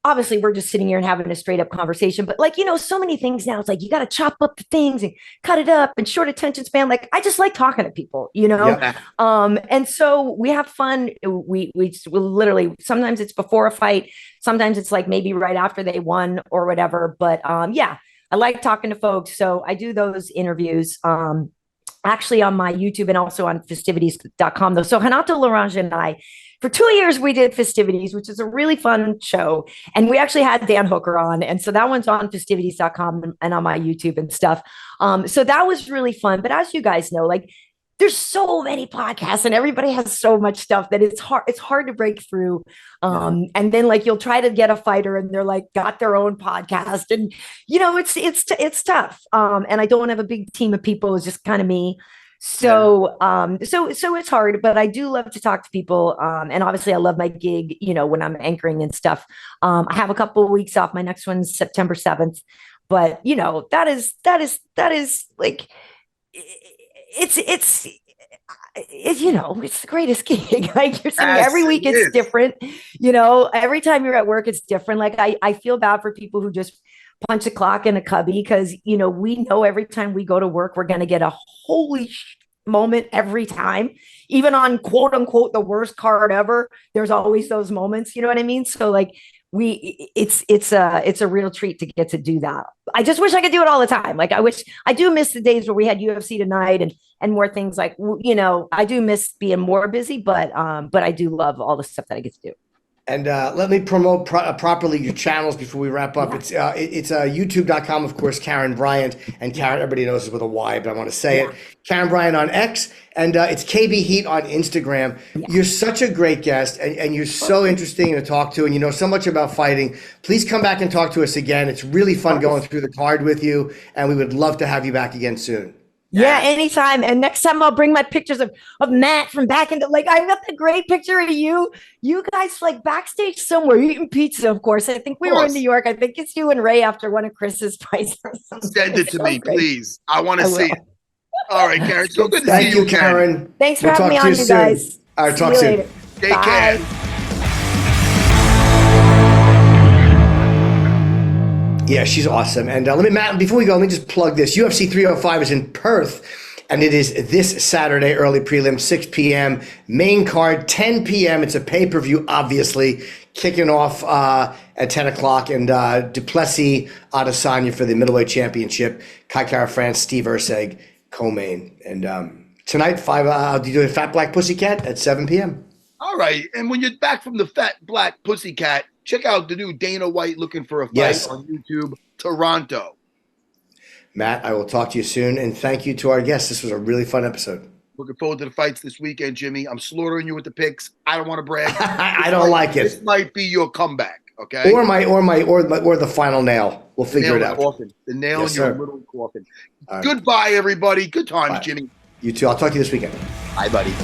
[SPEAKER 4] obviously we're just sitting here and having a straight up conversation, but like, so many things now, it's like, you got to chop up the things and cut it up and short attention span. Like, I just like talking to people,
[SPEAKER 1] Yeah.
[SPEAKER 4] And so we have fun. We literally, sometimes it's before a fight. Sometimes it's like maybe right after they won or whatever. But yeah, I like talking to folks. So I do those interviews. Actually on my YouTube and also on festivities.com though. So Renato Larange and I, for 2 years, we did Festivities, which is a really fun show. And we actually had Dan Hooker on. And so that one's on festivities.com and on my YouTube and stuff. So that was really fun. But as you guys know, like there's so many podcasts and everybody has so much stuff that it's hard to break through. And then like you'll try to get a fighter and they're like got their own podcast and it's tough. And I don't have a big team of people. It's just kind of me. So it's hard, but I do love to talk to people. And obviously I love my gig, when I'm anchoring and stuff. I have a couple of weeks off. My next one's September 7th, but that is like, it's the greatest gig. Like you're saying every week it's different, every time you're at work, it's different. Like I feel bad for people who just punch a clock in a cubby because, we know every time we go to work, we're going to get a holy moment every time, even on quote unquote, the worst card ever. There's always those moments, you know what I mean? So like it's a real treat to get to do that. I just wish I could do it all the time. Like I do miss the days where we had UFC tonight and more things like, I do miss being more busy, but I do love all the stuff that I get to do.
[SPEAKER 1] And let me promote properly your channels before we wrap up. Yeah. It's youtube.com, of course, Karen Bryant. And Karen, everybody knows it with a Y, but I want to say it. Karen Bryant on X. And it's KB Heat on Instagram. Yeah. You're such a great guest, and you're so interesting to talk to, and you know so much about fighting. Please come back and talk to us again. It's really fun going through the card with you, and we would love to have you back again soon.
[SPEAKER 4] Yeah, anytime. And next time I'll bring my pictures of Matt from back in the, like, I got the great picture of you guys like backstage somewhere eating pizza, of course. I think we were in New York. I think it's you and Ray after one of Chris's fights or something.
[SPEAKER 2] Send it to me, please. I want to see it. All right, Karen. So good to see you.
[SPEAKER 1] Thank you, Karen.
[SPEAKER 4] Thanks for having me on, you guys.
[SPEAKER 1] All right, talk soon.
[SPEAKER 2] Take care.
[SPEAKER 1] Yeah, she's awesome. And Matt, before we go, let me just plug this. UFC 305 is in Perth, and it is this Saturday, early prelim, 6 p.m. Main card, 10 p.m. It's a pay-per-view, obviously, kicking off at 10 o'clock. And Duplessis Adesanya for the middleweight championship. Kai Kara France, Steve Erceg, co-main. And tonight, do you do a Fat Black Pussycat at 7 p.m.?
[SPEAKER 2] All right. And when you're back from the Fat Black Pussycat, check out the new Dana White Looking for a Fight on YouTube, Toronto.
[SPEAKER 1] Matt, I will talk to you soon. And thank you to our guests. This was a really fun episode.
[SPEAKER 2] Looking forward to the fights this weekend, Jimmy. I'm slaughtering you with the picks. I don't want to brag.
[SPEAKER 1] I don't like it.
[SPEAKER 2] This might be your comeback, okay?
[SPEAKER 1] Or the final nail. We'll figure it out.
[SPEAKER 2] The nail in your little coffin. Right. Goodbye, everybody. Good times, Jimmy.
[SPEAKER 1] You too. I'll talk to you this weekend.
[SPEAKER 2] Bye, buddy.